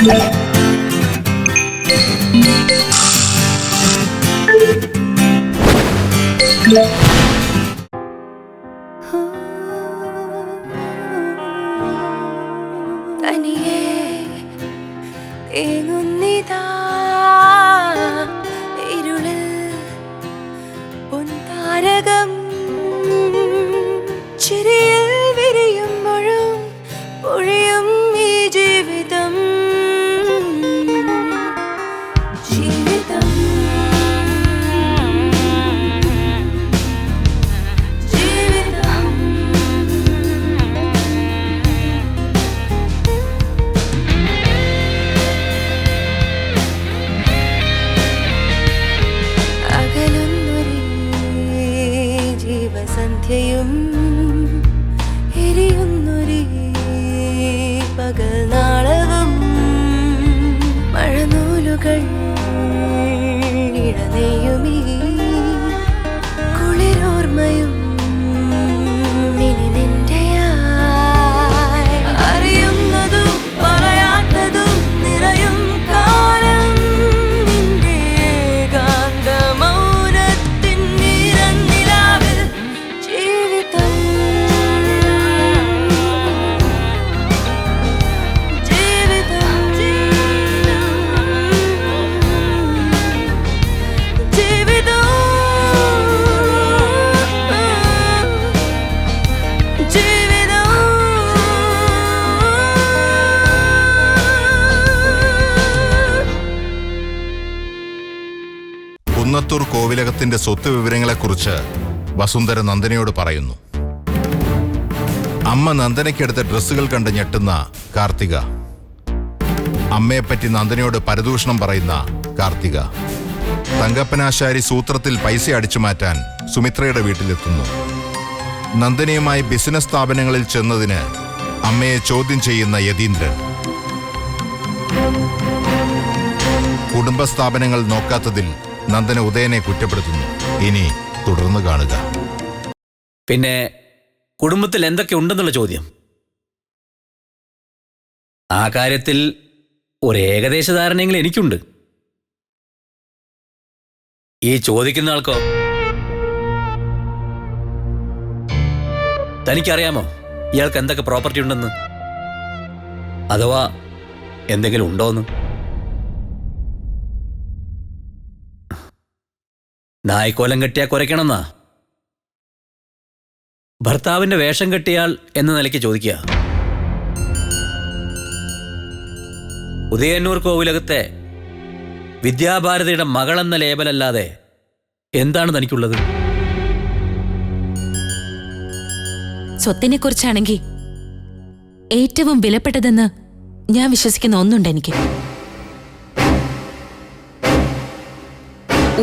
കുന്നത്തൂർ കോവിലകത്തിന്റെ സ്വത്ത് വിവരങ്ങളെക്കുറിച്ച് വസുന്ധര നന്ദനയോട് പറയുന്നു. അമ്മ നന്ദനയ്ക്കെടുത്ത ഡ്രസ്സുകൾ കണ്ട് ഞെട്ടുന്ന കാർത്തിക, അമ്മയെപ്പറ്റി നന്ദനയോട് പരദൂഷണം പറയുന്ന കാർത്തിക, തങ്കപ്പനാശാരി സൂത്രത്തിൽ പൈസ അടിച്ചു മാറ്റാൻ സുമിത്രയുടെ വീട്ടിലെത്തുന്നു. നന്ദനയുമായി ബിസിനസ് സ്ഥാപനങ്ങളിൽ ചെന്നതിന് അമ്മയെ ചോദ്യം ചെയ്യുന്ന യതീന്ദ്രൻ, കുടുംബസ്ഥാപനങ്ങൾ നോക്കാത്തതിൽ നന്ദന ഉദയനെ കുറ്റപ്പെടുത്തുന്നു. ഇനി തുടർന്ന് കാണുക. പിന്നെ കുടുംബത്തിൽ എന്തൊക്കെ ഉണ്ടെന്നുള്ള ചോദ്യം, ആ കാര്യത്തിൽ ഒരു ഏകദേശ ധാരണയെങ്കിലും എനിക്കുണ്ട്. ഈ ചോദിക്കുന്ന ആൾക്കോ? തനിക്കറിയാമോ ഇയാൾക്ക് എന്തൊക്കെ പ്രോപ്പർട്ടി ഉണ്ടെന്ന്? അഥവാ എന്തെങ്കിലും ഉണ്ടോന്ന്? നായ്ക്കോലം കെട്ടിയാൽ കുരയ്ക്കണമെന്നാ ഭർത്താവിന്റെ വേഷം കെട്ടിയാൽ എന്ന നിലയ്ക്ക് ചോദിക്കുക. ഉദയന്നൂർ കോവിലകത്തെ വിദ്യാഭാരതിയുടെ മകളെന്ന ലേബലല്ലാതെ എന്താണ് തനിക്കുള്ളത്? സ്വത്തിനെ കുറിച്ചാണെങ്കിൽ ഏറ്റവും വിലപ്പെട്ടതെന്ന് ഞാൻ വിശ്വസിക്കുന്ന ഒന്നുണ്ട് എനിക്ക്.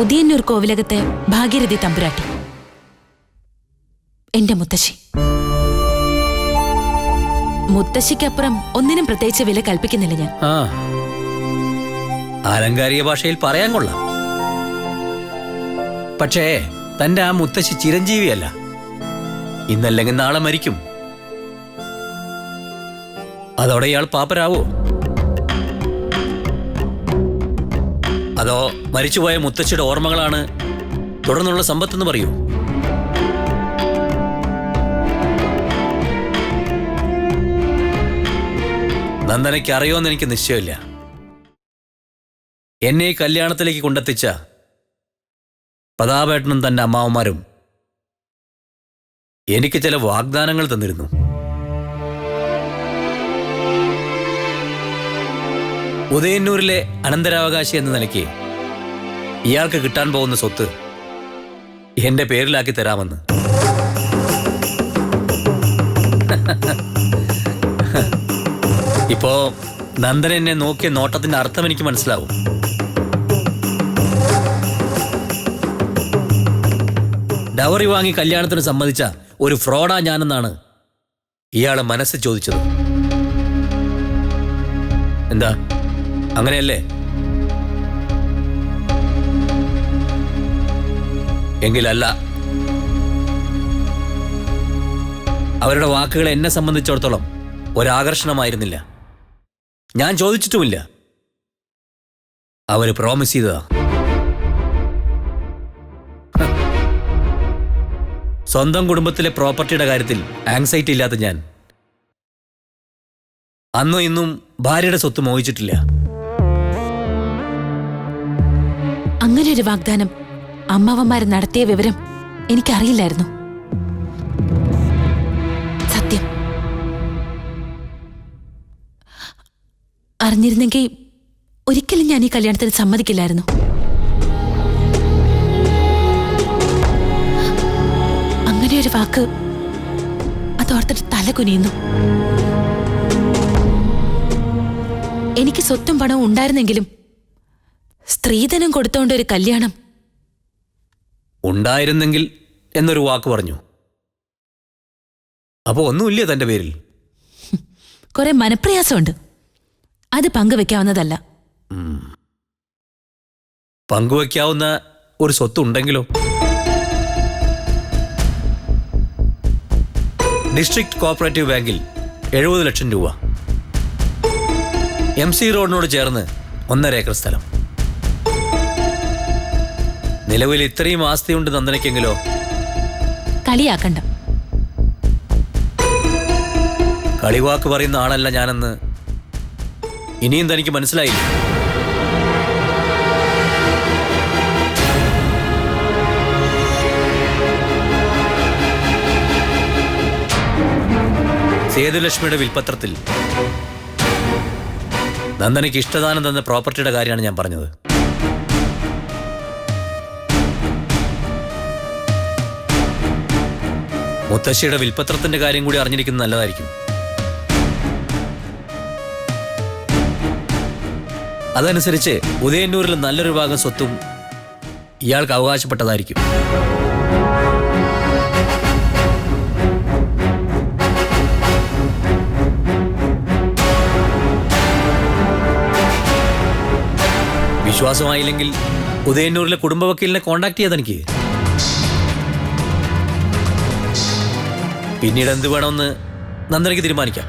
ഉദയന്നൂർ കോവിലകത്തെ ഭാഗീരഥി തമ്പുരാട്ടി, എന്റെ മുത്തശ്ശി. മുത്തശ്ശിക്കപ്പുറം ഒന്നിനും പ്രത്യേകിച്ച് വില കൽപ്പിക്കുന്നില്ല ഞാൻ. ആലങ്കാരിക ഭാഷയിൽ പറയാൻ കൊള്ളാം. പക്ഷേ തന്റെ ആ മുത്തശ്ശി ചിരഞ്ജീവിയല്ല. ഇന്നല്ലെങ്കിൽ നാളെ മരിക്കും. അതോടെ ഇയാൾ പാപ്പരാവോ? അതോ മരിച്ചുപോയ മുത്തശ്ശിയുടെ ഓർമ്മകളാണ് തുടർന്നുള്ള സമ്പത്തെന്ന് പറയൂ? നന്ദനയ്ക്ക് അറിയോന്ന് എനിക്ക് നിശ്ചയമില്ല. എന്നെ ഈ കല്യാണത്തിലേക്ക് കൊണ്ടെത്തിച്ച പ്രതാപേട്ടനും തന്റെ അമ്മാവന്മാരും എനിക്ക് ചില വാഗ്ദാനങ്ങൾ തന്നിരുന്നു. ഉദയന്നൂരിലെ അനന്തരാവകാശി എന്ന നിലയ്ക്ക് ഇയാൾക്ക് കിട്ടാൻ പോകുന്ന സ്വത്ത് എന്റെ പേരിലാക്കി തരാമെന്ന്. ഇപ്പോ നന്ദൻ എന്നെ നോക്കിയ നോട്ടത്തിന്റെ അർത്ഥം എനിക്ക് മനസ്സിലാവും. ഡവറി വാങ്ങി കല്യാണത്തിന് സമ്മതിച്ച ഒരു ഫ്രോഡാ ഞാനെന്നാണ് ഇയാളെ മനസ്സിൽ ചോദിച്ചത്. എന്താ, അങ്ങനെയല്ലേ? എങ്കിലല്ല. അവരുടെ വാക്കുകൾ എന്നെ സംബന്ധിച്ചിടത്തോളം ഒരാകർഷണമായിരുന്നില്ല. ഞാൻ ചോദിച്ചിട്ടുമില്ല. അവര് പ്രോമിസ് ചെയ്തതാ. സ്വന്തം കുടുംബത്തിലെ പ്രോപ്പർട്ടിയുടെ കാര്യത്തിൽ ആങ്സൈറ്റി ഇല്ലാത്ത ഞാൻ അന്നും ഇന്നും ഭാര്യയുടെ സ്വത്ത് മോഹിച്ചിട്ടില്ല. അങ്ങനെ ഒരു വാഗ്ദാനം അമ്മാവന്മാർ നടത്തിയ വിവരം എനിക്കറിയില്ലായിരുന്നു. സത്യം. അറിഞ്ഞിരുന്നെങ്കിൽ ഒരിക്കലും ഞാൻ ഈ കല്യാണത്തിന് സമ്മതിക്കില്ലായിരുന്നു. അങ്ങനെ ഒരു വാക്ക് അതോർത്തിട്ട് തല കുനിയുന്നു. എനിക്ക് സ്വത്തും പണവും ഉണ്ടായിരുന്നെങ്കിലും സ്ത്രീധനം കൊടുത്തോണ്ട് ഒരു കല്യാണം. ഉണ്ടായിരുന്നെങ്കിൽ എന്നൊരു വാക്ക് പറഞ്ഞു. അപ്പൊ ഒന്നുമില്ല തന്റെ പേരിൽ. കുറെ മനപ്രയാസമുണ്ട്. അത് പങ്കുവെക്കാവുന്നതല്ല. പങ്കുവെക്കാവുന്ന ഒരു സ്വത്ത് ഉണ്ടെങ്കിലോ? ഡിസ്ട്രിക്ട് കോഓപ്പറേറ്റീവ് ബാങ്കിൽ 70 ലക്ഷം രൂപ, MC റോഡിനോട് ചേർന്ന് 1.5 ഏക്കർ സ്ഥലം. നിലവിൽ ഇത്രയും ആസ്തിയുണ്ട് നന്ദനയ്ക്കെങ്കിലോ? കളിയാക്കണ്ട. കളിവാക്ക് പറയുന്ന ആളല്ല ഞാനെന്ന് ഇനിയും തനിക്ക് മനസ്സിലായില്ല. സേതുലക്ഷ്മിയുടെ വിൽപ്പത്രത്തിൽ നന്ദനയ്ക്ക് ഇഷ്ടദാനം തന്ന പ്രോപ്പർട്ടിയുടെ കാര്യമാണ് ഞാൻ പറഞ്ഞത്. മുത്തശ്ശിയുടെ വിൽപ്പത്രത്തിന്റെ കാര്യം കൂടി അറിഞ്ഞിരിക്കുന്നത് നല്ലതായിരിക്കും. അതനുസരിച്ച് ഉദയന്നൂരിൽ നല്ലൊരു ഭാഗം സ്വത്തും ഇയാൾക്ക് അവകാശപ്പെട്ടതായിരിക്കും. വിശ്വാസമായില്ലെങ്കിൽ ഉദയന്നൂരിലെ കുടുംബ വക്കീലിനെ കോണ്ടാക്ട് ചെയ്ത് എനിക്ക് പിന്നീട് എന്ത് വേണമെന്ന് നന്ദനയ്ക്ക് തീരുമാനിക്കാം.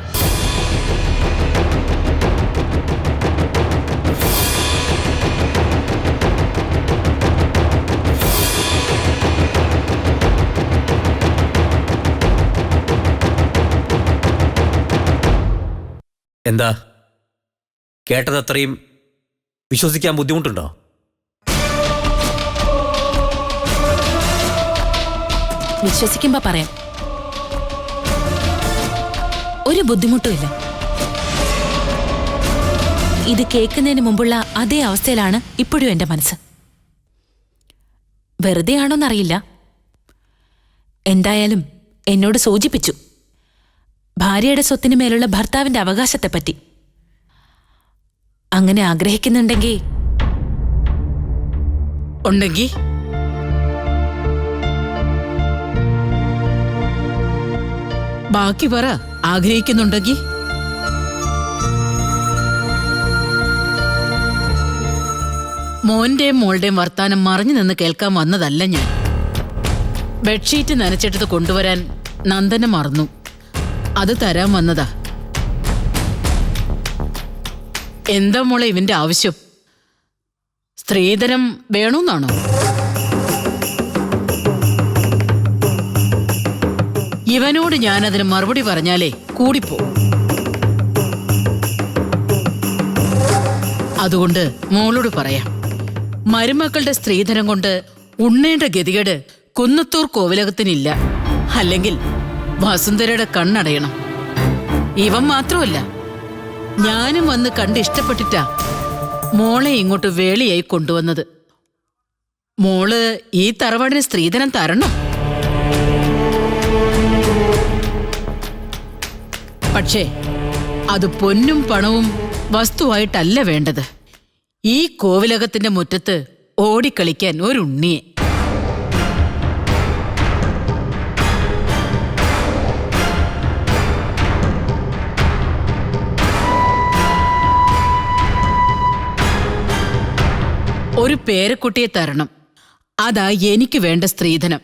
എന്താ കേട്ടതത്രയും വിശ്വസിക്കാൻ ബുദ്ധിമുട്ടുണ്ടോ? വിശ്വസിക്കുമ്പോ പറയാം. ഒരു ബുദ്ധിമുട്ടുമില്ല. ഇത് കേൾക്കുന്നതിന് മുമ്പുള്ള അതേ അവസ്ഥയിലാണ് ഇപ്പോഴും എന്റെ മനസ്സ്. വെറുതെ ആണോന്നറിയില്ല. എന്തായാലും എന്നോട് സൂചിപ്പിച്ചു ഭാര്യയുടെ സ്വത്തിന് മേലുള്ള ഭർത്താവിന്റെ അവകാശത്തെപ്പറ്റി. അങ്ങനെ ആഗ്രഹിക്കുന്നുണ്ടെങ്കിൽ ബാക്കി പറ. ആഗ്രഹിക്കുന്നുണ്ടെങ്കിൽ മോന്റെയും മോളുടെയും വർത്താനം മറിഞ്ഞു നിന്ന് കേൾക്കാൻ വന്നതല്ല ഞാൻ. ബെഡ്ഷീറ്റ് നനച്ചിട്ടത് കൊണ്ടുവരാൻ നന്ദന മറന്നു. അത് തരാൻ വന്നതാ. എന്താ മോളെ ഇവന്റെ ആവശ്യം? സ്ത്രീധനം വേണമെന്നാണോ? ഇവനോട് ഞാനതിന് മറുപടി പറഞ്ഞാലേ കൂടിപ്പോ. അതുകൊണ്ട് മോളോട് പറയാം, മരുമക്കളുടെ സ്ത്രീധനം കൊണ്ട് ഉണ്ണേണ്ട ഗതികേട് കുന്നത്തൂർ കോവിലകത്തിനില്ല. അല്ലെങ്കിൽ വസുന്ധരയുടെ കണ്ണടയണം. ഇവൻ മാത്രമല്ല, ഞാനും വന്ന് കണ്ട് ഇഷ്ടപ്പെട്ടിട്ടാ മോളെ ഇങ്ങോട്ട് വേളിയായി കൊണ്ടുവന്നത്. മോള് ഈ തറവാടിന് സ്ത്രീധനം തരണം. പക്ഷേ അത് പൊന്നും പണവും വസ്തുവായിട്ടല്ല വേണ്ടത്. ഈ കോവിലകത്തിന്റെ മുറ്റത്ത് ഓടിക്കളിക്കാൻ ഒരു ഉണ്ണിയെ. ഒരു പേരക്കുട്ടിയെ തരണം. അതാ എനിക്ക് വേണ്ട സ്ത്രീധനം.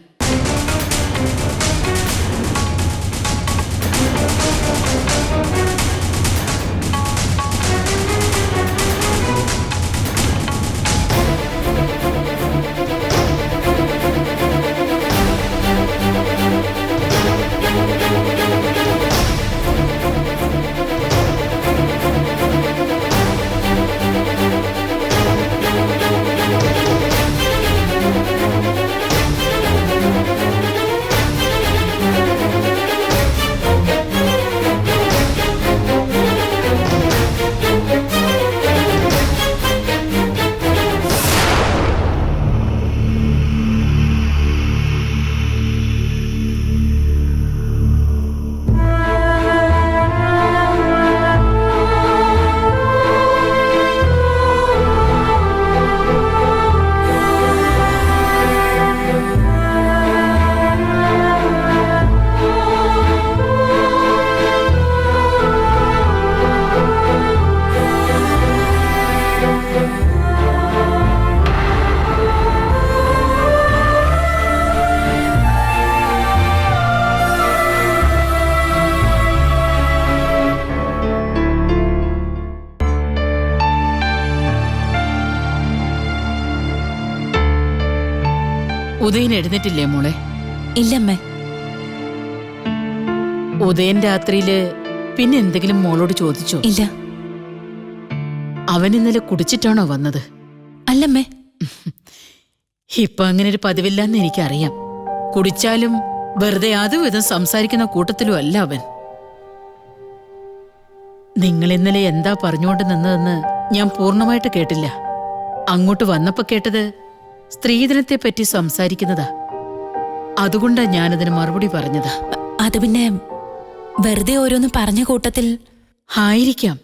ഉദയൻ എഴുന്നേറ്റില്ലേ മോളെ? ഇല്ലമ്മേ. ഉദയൻ രാത്രിയില് പിന്നെ എന്തെങ്കിലും മോളോട് ചോദിച്ചോ? ഇല്ല. അവൻ ഇന്നലെ കുടിച്ചിട്ടാണോ വന്നത്? അല്ലമ്മേ. ഇപ്പൊ അങ്ങനെ ഒരു പതിവില്ലെന്ന് എനിക്കറിയാം. കുടിച്ചാലും വെറുതെ അതും ഇതും സംസാരിക്കുന്ന കൂട്ടത്തിലും അല്ല അവൻ. നിങ്ങൾ ഇന്നലെ എന്താ പറഞ്ഞുകൊണ്ട് നിന്നതെന്ന് ഞാൻ പൂർണ്ണമായിട്ട് കേട്ടില്ല. അങ്ങോട്ട് വന്നപ്പോ കേട്ടത് സ്ത്രീധനത്തെ പറ്റി സംസാരിക്കുന്നതാ. അതുകൊണ്ടാ ഞാനതിന് മറുപടി പറഞ്ഞത്. അത് പിന്നെ വെറുതെ ഓരോന്ന് പറഞ്ഞ കൂട്ടത്തിൽ. ആയിരിക്കാം.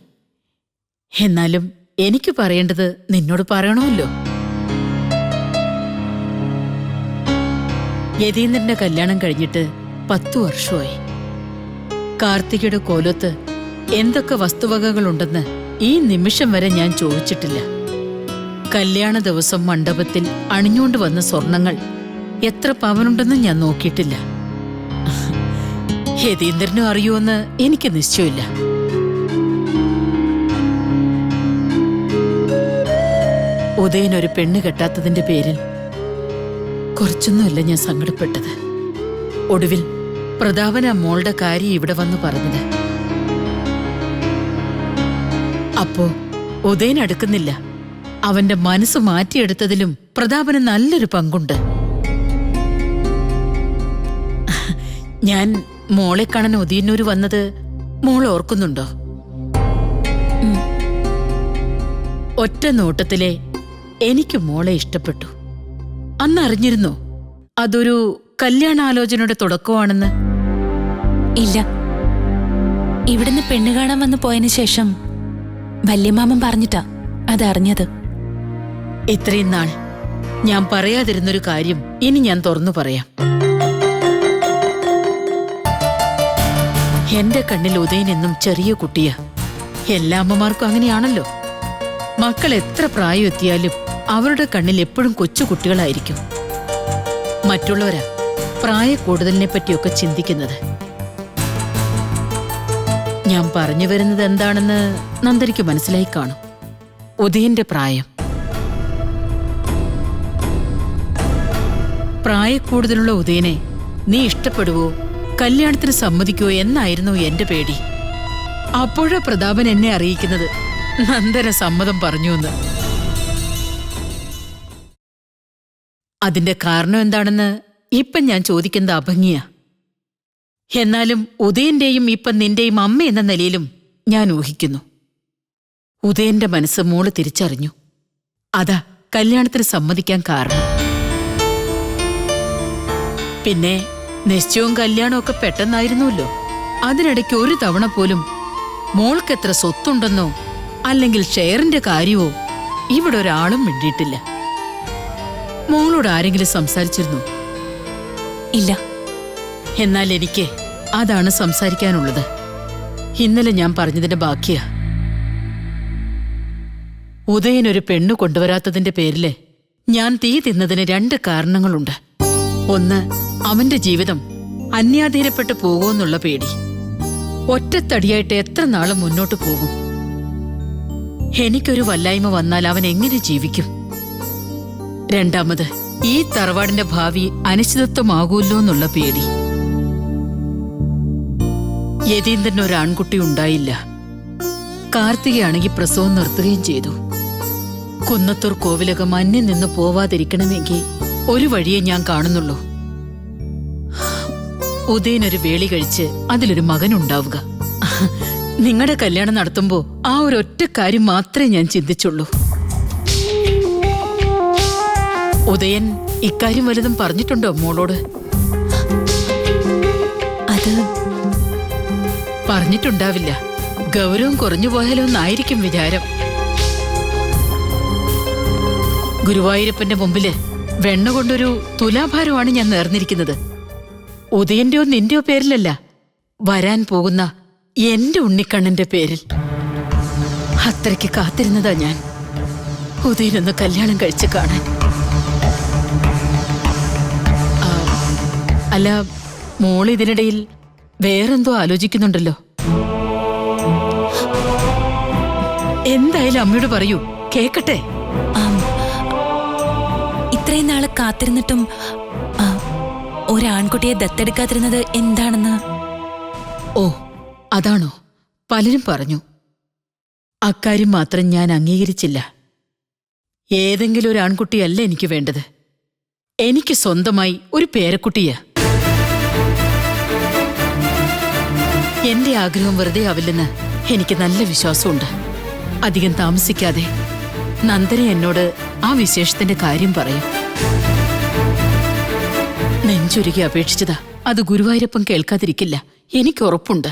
എന്നാലും എനിക്ക് പറയേണ്ടത് നിന്നോട് പറയണമല്ലോ. യതീന്ദ്രന്റെ കല്യാണം കഴിഞ്ഞിട്ട് 10 വർഷമായി. കാർത്തികയുടെ കോലത്ത് എന്തൊക്കെ വസ്തുവകകളുണ്ടെന്ന് ഈ നിമിഷം വരെ ഞാൻ ചോദിച്ചിട്ടില്ല. കല്യാണ ദിവസം മണ്ഡപത്തിൽ അണിഞ്ഞുകൊണ്ട് വന്ന സ്വർണങ്ങൾ എത്ര പവനുണ്ടെന്ന് ഞാൻ നോക്കിയിട്ടില്ല. യതീന്ദ്രനും അറിയുമെന്ന് എനിക്ക് നിശ്ചയമില്ല. ഉദയനൊരു പെണ്ണ് കെട്ടാത്തതിന്റെ പേരിൽ കുറച്ചൊന്നുമല്ല ഞാൻ സങ്കടപ്പെട്ടത്. ഒടുവിൽ പ്രതാപന മോളുടെ കാര്യം ഇവിടെ വന്ന് പറഞ്ഞത്. അപ്പോ ഉദയൻ അടുക്കുന്നില്ല. അവന്റെ മനസ്സ് മാറ്റിയെടുത്തതിലും പ്രതാപന് നല്ലൊരു പങ്കുണ്ട്. ഞാൻ മോളെ കാണാൻ ഉദയന്നൂര് വന്നത് മോൾ ഓർക്കുന്നുണ്ടോ? ഒറ്റ നോട്ടത്തിലെ എനിക്ക് മോളെ ഇഷ്ടപ്പെട്ടു. അന്ന് അറിഞ്ഞിരുന്നോ അതൊരു കല്യാണാലോചനയുടെ തുടക്കമാണെന്ന്? ഇല്ല. ഇവിടുന്ന് പെണ്ണ് കാണാൻ വന്നു പോയതിനു ശേഷം വല്യമാമൻ പറഞ്ഞിട്ടാ അതറിഞ്ഞത്. ഇത്രയും നാൾ ഞാൻ പറയാതിരുന്നൊരു കാര്യം ഇനി ഞാൻ തുറന്നു പറയാം. എന്റെ കണ്ണിൽ ഉദയൻ എന്നും ചെറിയ കുട്ടിയാ. എല്ലാ അമ്മമാർക്കും അങ്ങനെയാണല്ലോ. മക്കൾ എത്ര പ്രായം എത്തിയാലും അവരുടെ കണ്ണിൽ എപ്പോഴും കൊച്ചുകുട്ടികളായിരിക്കും. മറ്റുള്ളവരാ പ്രായ കൂടുതലിനെ പറ്റിയൊക്കെ ചിന്തിക്കുന്നത്. ഞാൻ പറഞ്ഞു വരുന്നത് എന്താണെന്ന് നന്ദനിക്ക് മനസ്സിലായി കാണും. ഉദയന്റെ പ്രായം. പ്രായക്കൂടുതലുള്ള ഉദയനെ നീ ഇഷ്ടപ്പെടുവോ, കല്യാണത്തിന് സമ്മതിക്കുവോ എന്നായിരുന്നു എന്റെ പേടി. അപ്പോഴാ പ്രതാപൻ എന്നെ അറിയിക്കുന്നത് നന്ദന സമ്മതം പറഞ്ഞുവെന്ന്. അതിന്റെ കാരണം എന്താണെന്ന് ഇപ്പം ഞാൻ ചോദിക്കുന്നത് അഭംഗിയാ. എന്നാലും ഉദയന്റെയും ഇപ്പം നിന്റെയും അമ്മ എന്ന നിലയിലും ഞാൻ ഊഹിക്കുന്നു. ഉദയന്റെ മനസ്സ് മോള് തിരിച്ചറിഞ്ഞു. അതാ കല്യാണത്തിന് സമ്മതിക്കാൻ കാരണം. പിന്നെ നിശ്ചയവും കല്യാണവും ഒക്കെ പെട്ടെന്നായിരുന്നുവല്ലോ. അതിനിടയ്ക്ക് ഒരു തവണ പോലും മോൾക്ക് എത്ര സ്വത്തുണ്ടെന്നോ അല്ലെങ്കിൽ ഷെയറിന്റെ കാര്യമോ ഇവിടെ ഒരാളും മിണ്ടിയിട്ടില്ല. മോളോട് ആരെങ്കിലും സംസാരിച്ചിരുന്നു? ഇല്ല. എന്നാൽ എനിക്ക് അതാണ് സംസാരിക്കാനുള്ളത്. ഇന്നലെ ഞാൻ പറഞ്ഞതിന്റെ ബാക്കിയാ. ഉദയനൊരു പെണ്ണു കൊണ്ടുവരാത്തതിന്റെ പേരില് ഞാൻ തീ തിന്നതിന് 2 കാരണങ്ങളുണ്ട്. ഒന്ന്, അവന്റെ ജീവിതം അന്യാധീനപ്പെട്ടു പോകുമെന്നുള്ള പേടി. ഒറ്റത്തടിയായിട്ട് എത്ര നാള് മുന്നോട്ട് പോകും? എനിക്കൊരു വല്ലായ്മ വന്നാൽ അവൻ എങ്ങനെ ജീവിക്കും? രണ്ടാമത്, ഈ തറവാടിന്റെ ഭാവി അനിശ്ചിതത്വമാകൂല്ലോ എന്നുള്ള പേടി. യതീന്ദ്രന് ഒരു ആൺകുട്ടി ഉണ്ടായില്ല. കാർത്തികയാണെങ്കിൽ പ്രസവം നിർത്തുകയും ചെയ്തു. കുന്നത്തൂർ കോവിലകം അന്യം നിന്ന് പോവാതിരിക്കണമെങ്കിൽ ഒരു വഴിയെ ഞാൻ കാണുന്നുള്ളൂ. ഉദയനൊരു വേളി കഴിച്ച് അതിലൊരു മകനുണ്ടാവുക. നിങ്ങളുടെ കല്യാണം നടത്തുമ്പോ ആ ഒരൊറ്റ കാര്യം മാത്രമേ ഞാൻ ചിന്തിച്ചുള്ളൂ. ഉദയൻ ഇക്കാര്യം വലുതും പറഞ്ഞിട്ടുണ്ടോ മോളോട്? അത് പറഞ്ഞിട്ടുണ്ടാവില്ല. ഗൗരവം കുറഞ്ഞു പോയാലോ എന്നായിരിക്കും വിചാരം. ഗുരുവായൂരപ്പന്റെ മുമ്പില് വെണ്ണ കൊണ്ടൊരു തുലാഭാരമാണ് ഞാൻ നേർന്നിരിക്കുന്നത്. ഉദയന്റെയോ നിന്റെയോ പേരിലല്ല, വരാൻ പോകുന്ന എന്റെ ഉണ്ണിക്കണ്ണന്റെ പേരിൽ. അത്രയ്ക്ക് കാത്തിരുന്നതാ ഞാൻ ഉദയനൊന്ന് കല്യാണം കഴിച്ച് കാണാൻ. അല്ല, മോൾ ഇതിനിടയിൽ വേറെന്തോ ആലോചിക്കുന്നുണ്ടല്ലോ. എന്തായാലും അമ്മയോട് പറയൂ, കേക്കട്ടെ. ഇത്രയും നാള് കാത്തിരുന്നിട്ടും ഒരാൺകുട്ടിയെ ദത്തെടുക്കാതിരുന്നത് എന്താണെന്ന്? ഓ, അതാണോ? പലരും പറഞ്ഞു. അക്കാര്യം മാത്രം ഞാൻ അംഗീകരിച്ചില്ല. ഏതെങ്കിലും ഒരു ആൺകുട്ടിയല്ല എനിക്ക് വേണ്ടത്. എനിക്ക് സ്വന്തമായി ഒരു പേരക്കുട്ടിയാ. എന്റെ ആഗ്രഹം വെറുതെ ആവില്ലെന്ന് എനിക്ക് നല്ല വിശ്വാസമുണ്ട്. അധികം താമസിക്കാതെ നന്ദന എന്നോട് ആ വിശേഷത്തിന്റെ കാര്യം പറയും. നെഞ്ചുരുകി അപേക്ഷിച്ചതാ. അത് ഗുരുവായൂരപ്പൻ കേൾക്കാതിരിക്കില്ല, എനിക്ക് ഉറപ്പുണ്ട്.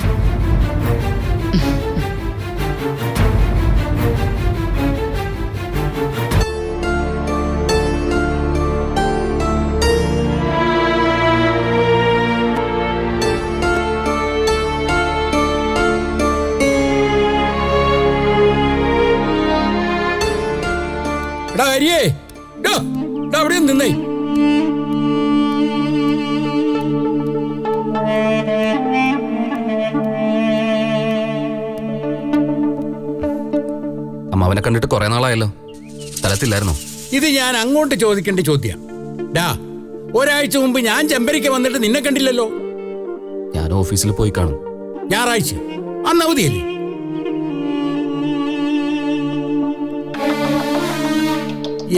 അവിടെ നിന്നേ. അമ്മാവനെ കണ്ടിട്ട് കുറെ നാളായല്ലോ, സ്ഥലത്തില്ലായിരുന്നോ? ഇത് ഞാൻ അങ്ങോട്ട് ചോദിക്കേണ്ട ചോദ്യം. ഒരാഴ്ച മുമ്പ് ഞാൻ ചെമ്പരിക്ക വന്നിട്ട് നിന്നെ കണ്ടില്ലല്ലോ. ഞാൻ ഓഫീസിൽ പോയി കാണും. ഞായറാഴ്ച അന്ന് അവധിയല്ലേ?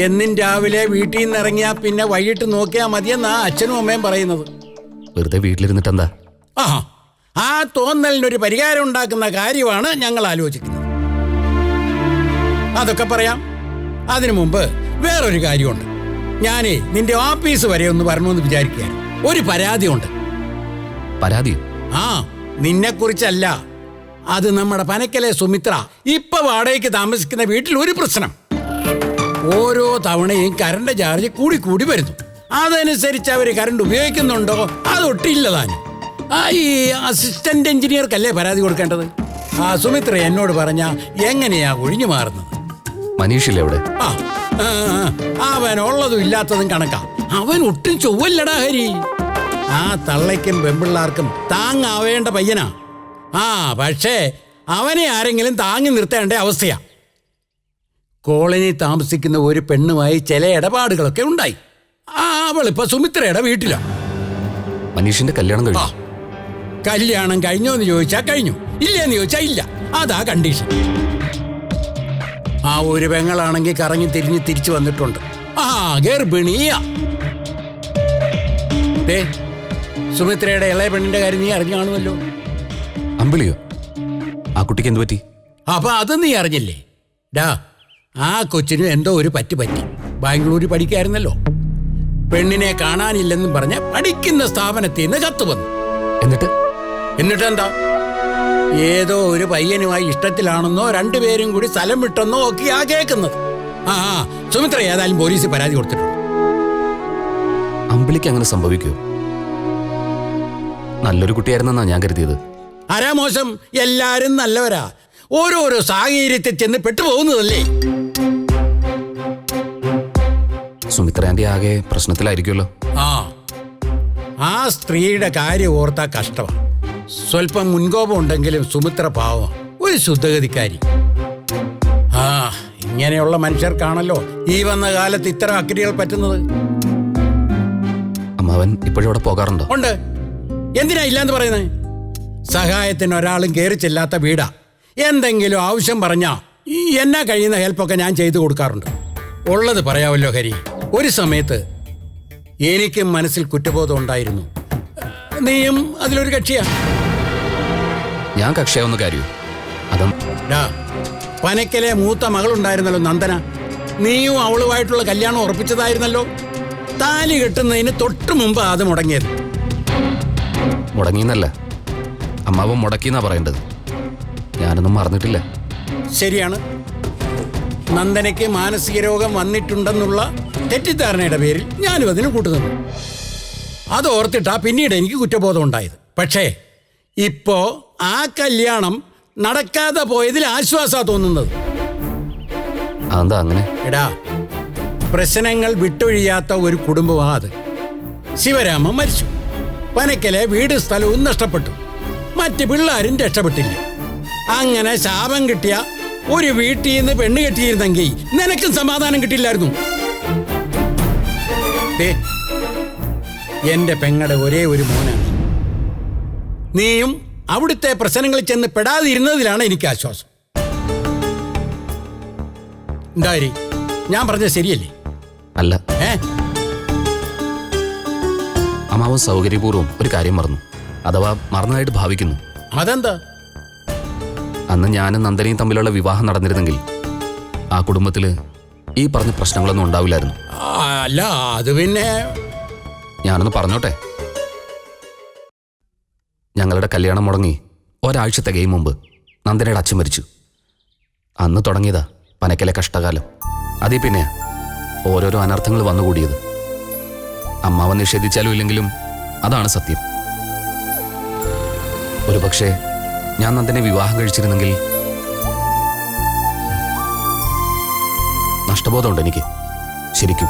എന്നും രാവിലെ വീട്ടിൽ നിന്ന് ഇറങ്ങിയാ പിന്നെ വൈകിട്ട് നോക്കിയാ മതിയെന്നാ അച്ഛനും അമ്മയും പറയുന്നത്. വെറുതെ വീട്ടിലിരുന്നിട്ട് എന്താ? ആ തോന്നലിനൊരു പരിഹാരം ഉണ്ടാക്കുന്ന കാര്യമാണ് ഞങ്ങൾ ആലോചിക്കുന്നത്. അതൊക്കെ പറയാം. അതിനു മുമ്പ് വേറൊരു കാര്യമുണ്ട്. ഞാനേ നിന്റെ ഓഫീസ് വരെ ഒന്ന് വരണമെന്ന് വിചാരിക്കുകയാണ്. ഒരു പരാതിയുണ്ട്. പരാതിയോ? നിന്നെ കുറിച്ചല്ല. അത് നമ്മുടെ പനക്കലെ സുമിത്ര ഇപ്പൊ വാടകയ്ക്ക് താമസിക്കുന്ന വീട്ടിൽ ഒരു പ്രശ്നം. ഓരോ തവണയും കറണ്ട് ചാർജ് കൂടി കൂടി വരുന്നു. അതനുസരിച്ച് അവർ കറണ്ട് ഉപയോഗിക്കുന്നുണ്ടോ അതൊട്ടില്ലതാനും. ഈ അസിസ്റ്റന്റ് എഞ്ചിനീയർക്കല്ലേ പരാതി കൊടുക്കേണ്ടത്? സുമിത്ര എന്നോട് പറഞ്ഞ എങ്ങനെയാ ഒഴിഞ്ഞു മാറുന്നത്? മനീഷില്ലേ അവിടെ? അവൻ ഉള്ളതും ഇല്ലാത്തതും കണക്കാ. അവൻ ഒട്ടും ചൊവ്വല്ലടാ ഹരി. ആ തള്ളയ്ക്കും പെമ്പിള്ളാർക്കും താങ്ങാവേണ്ട പയ്യനാ. പക്ഷേ അവനെ ആരെങ്കിലും താങ്ങി നിർത്തേണ്ട അവസ്ഥയാ. കോളനി താമസിക്കുന്ന ഒരു പെണ്ണുമായി ചില ഇടപാടുകളൊക്കെ ഉണ്ടായി. അവളിപ്പോ സുമിത്രയുടെ വീട്ടിലാ. മനീഷിന്റെ കല്യാണം കഴിഞ്ഞു? കല്യാണം കഴിഞ്ഞോന്ന് ചോദിച്ചാ കഴിഞ്ഞു, ഇല്ലെന്ന് ചോദിച്ചാ ഇല്ല. അതാ കണ്ടീഷൻ. ഒരു പെങ്ങളാണെങ്കിൽ കറങ്ങി തിരിഞ്ഞ് തിരിച്ചു വന്നിട്ടുണ്ട്. ഗർഭിണിയാ. സുമിത്രയുടെ ഇളയ പെണ്ണിന്റെ കാര്യം നീ അറിഞ്ഞു കാണുമല്ലോ. അമ്പിളിയോ? ആ കുട്ടിക്ക് എന്ത് പറ്റി? അപ്പൊ അത് നീ അറിഞ്ഞില്ലേ? ആ കൊച്ചിനും എന്തോ ഒരു പറ്റി. ബാംഗ്ലൂരിൽ പഠിക്കായിരുന്നല്ലോ. പെണ്ണിനെ കാണാനില്ലെന്നും പറഞ്ഞ പഠിക്കുന്ന സ്ഥാപനത്തിൽ നിന്ന് കത്ത് വന്നു. എന്നിട്ടെന്താ? ഏതോ ഒരു പയ്യനുമായി ഇഷ്ടത്തിലാണെന്നോ രണ്ടുപേരും കൂടി സ്ഥലം വിട്ടെന്നോ ഒക്കെയാ കേൾക്കുന്നത്. സുമിത്ര ഏതായാലും പോലീസിൽ പരാതി കൊടുത്തിട്ടുണ്ട്. അമ്പിളിക്ക് അങ്ങനെ സംഭവിക്കൂ? നല്ലൊരു കുട്ടിയായിരുന്നെന്നാ ഞാൻ കരുതിയത്. ആരാ മോശം? എല്ലാരും നല്ലവരാ. ഓരോരോ സാഹചര്യത്തിൽ ചെന്ന് പെട്ടുപോകുന്നതല്ലേ. സുമിത്ര ആന്റി ആകെ പ്രശ്നത്തിലായിരിക്കുമല്ലോ. ആ സ്ത്രീയുടെ കാര്യം ഓർത്താ കഷ്ടമാണ്. സ്വല്പം മുൻകോപം ഉണ്ടെങ്കിലും സുമിത്ര പാവം, ഒരു ശുദ്ധഗതിക്കാരി. ഇങ്ങനെയുള്ള മനുഷ്യർക്കാണല്ലോ ഈ വന്ന കാലത്ത് ഇത്തരം അക്രികൾ പറ്റുന്നത്. അമ്മാവൻ ഇപ്പോഴും അവിടെ പോകാറുണ്ടോ? ഉണ്ട്. എന്തിനാ ഇല്ലാന്ന് പറയുന്നത്? സഹായത്തിന് ഒരാളും കയറി ചെല്ലാത്ത വീടാ. എന്തെങ്കിലും ആവശ്യം പറഞ്ഞാ എന്നാ കഴിയുന്ന ഹെൽപ്പൊക്കെ ഞാൻ ചെയ്തു കൊടുക്കാറുണ്ട്. ഉള്ളത് പറയാമല്ലോ ഹരി. ഒരു സമയത്ത് എനിക്കും മനസ്സിൽ കുറ്റബോധം ഉണ്ടായിരുന്നു. നീയും അതിലൊരു കക്ഷിയാ. ഞാൻ കക്ഷിയാവുന്ന കാര്യമോ? അതും പനക്കലെ മൂത്ത മകളുണ്ടായിരുന്നല്ലോ നന്ദന. നീയും അവളുമായിട്ടുള്ള കല്യാണം ഉറപ്പിച്ചതായിരുന്നല്ലോ. താലി കെട്ടുന്നതിന് തൊട്ടു മുമ്പ് അത് മുടങ്ങിയത്. മുടങ്ങിയെന്നല്ല, അമ്മാവൻ മുടക്കിയെന്നാ പറയേണ്ടത്. ഞാനൊന്നും മറന്നിട്ടില്ല. ശരിയാണ്. നന്ദനയ്ക്ക് മാനസിക രോഗം വന്നിട്ടുണ്ടെന്നുള്ള തെറ്റിദ്ധാരണയുടെ പേരിൽ ഞാനും അതിന് കൂട്ടുനിന്നു. അത് ഓർത്തിട്ടാ പിന്നീട് എനിക്ക് കുറ്റബോധം ഉണ്ടായത്. പക്ഷേ ഇപ്പോ ആ കല്യാണം നടക്കാതെ പോയതിൽ ആശ്വാസാ തോന്നുന്നത്. അതെന്താ അങ്ങനെ? പ്രശ്നങ്ങൾ വിട്ടൊഴിയാത്ത ഒരു കുടുംബമാ അത്. ശിവരാമൻ മരിച്ചു. പനക്കലെ വീട് സ്ഥലവും നഷ്ടപ്പെട്ടു. മറ്റ് പിള്ളേരും രക്ഷപ്പെട്ടില്ല. അങ്ങനെ ശാപം കിട്ടിയ ഒരു വീട്ടിൽ നിന്ന് പെണ്ണ് കെട്ടിയിരുന്നെങ്കിൽ നിനക്കും സമാധാനം കിട്ടില്ലായിരുന്നു. ദേ, എന്റെ പെങ്ങടെ ഒരേ ഒരു മോനാണ്. നീയും അവിടുത്തെ പ്രശ്നങ്ങളിൽ ചെന്ന് പെടാതിരുന്നതിലാണ് എനിക്ക് ആശ്വാസം. എന്തായി ഞാൻ പറഞ്ഞ ശരിയല്ലേ? അല്ല, ഏ അമ്മാവൻ സൗകര്യപൂർവ്വം ഒരു കാര്യം മറന്നു, അഥവാ മറന്നതായിട്ട് ഭാവിക്കുന്നു. അതെന്താ? അന്ന് ഞാനും നന്ദനയും തമ്മിലുള്ള വിവാഹം നടന്നിരുന്നെങ്കിൽ ആ കുടുംബത്തിൽ ഈ പറഞ്ഞ പ്രശ്നങ്ങളൊന്നും ഉണ്ടാവില്ലായിരുന്നു. അല്ല, അത് പിന്നെ ഞാനൊന്ന് പറഞ്ഞോട്ടെ. ഞങ്ങളുടെ കല്യാണം മുടങ്ങി ഒരാഴ്ച തികയും മുമ്പ് നന്ദനയുടെ അച്ഛൻ മരിച്ചു. അന്ന് തുടങ്ങിയതാ പനക്കലെ കഷ്ടകാലം. അതേ പിന്നെ ഓരോരോ അനർത്ഥങ്ങൾ വന്നുകൂടിയത്. അമ്മാവൻ നിഷേധിച്ചാലും ഇല്ലെങ്കിലും അതാണ് സത്യം. ഒരു പക്ഷേ ഞാൻ നന്ദനെ വിവാഹം കഴിച്ചിരുന്നെങ്കിൽ നഷ്ടബോധമുണ്ട് എനിക്ക്, ശരിക്കും.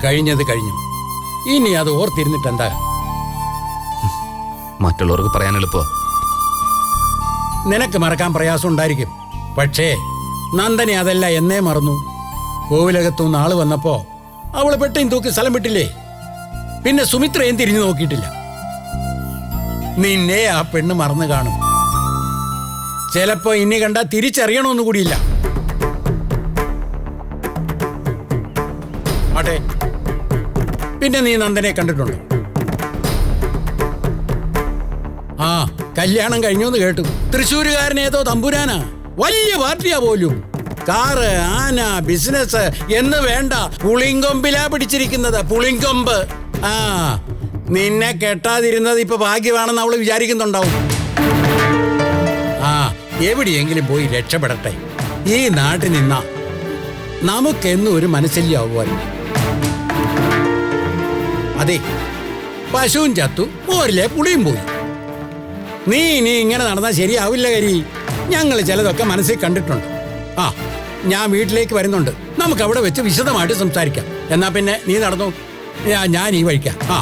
കഴിഞ്ഞത് കഴിഞ്ഞു. ഇനി അത് ഓർത്തിരുന്നിട്ട് എന്താ? മറ്റുള്ളവർക്ക് പറയാൻ എളുപ്പമാ. നിനക്ക് മറക്കാൻ പ്രയാസം ഉണ്ടായിരിക്കും. പക്ഷേ നന്ദനെ അതല്ല എന്നേ മറന്നു. കോവിലകത്തുനിന്ന് ആള് വന്നപ്പോ അവള് പെട്ടെന്ന് തൂക്കി സ്ഥലം വിട്ടില്ലേ? പിന്നെ സുമിത്രയും തിരിഞ്ഞു നോക്കിയിട്ടില്ല. നിന്നെ ആ പെണ്ണ് മറന്നു കാണും. ചിലപ്പോ ഇനി കണ്ടാ തിരിച്ചറിയണമെന്നു കൂടിയില്ല. ആട്ടെ, പിന്നെ നീ നന്ദനെ കണ്ടിട്ടുണ്ടോ? ആ, കല്യാണം കഴിഞ്ഞു എന്ന് കേട്ടു. തൃശ്ശൂരുകാരനേതോ തമ്പുരാനാ, വലിയ പാർട്ടിയാ പോലും. കാറ്, ആന, ബിസിനസ് എന്ന് വേണ്ട, പുളിങ്കൊമ്പിലാ പിടിച്ചിരിക്കുന്നത്. പുളിങ്കൊമ്പ്. ആ, നിന്നെ കെട്ടാതിരുന്നത് ഇപ്പൊ ഭാഗ്യമാണെന്ന് അവള് വിചാരിക്കുന്നുണ്ടാവും. ആ, എവിടെയെങ്കിലും പോയി രക്ഷപ്പെടട്ടെ. ഈ നാട്ടിൽ നിന്നാ നമുക്കെന്നും ഒരു മനസ്സില്ലാവുക. അതെ, പശുവും ചത്തു, മോരിലെ പുളിയും പോയി. നീ ഇനി ഇങ്ങനെ നടന്നാൽ ശരിയാവില്ല കരി. ഞങ്ങൾ ചിലതൊക്കെ മനസ്സിൽ കണ്ടിട്ടുണ്ട്. ആ, ഞാൻ വീട്ടിലേക്ക് വരുന്നുണ്ട്. നമുക്ക് അവിടെ വെച്ച് വിശദമായിട്ട് സംസാരിക്കാം. എന്നാ പിന്നെ നീ നടന്നു, ഞാൻ ഈ വഴിക്കാം. ആ.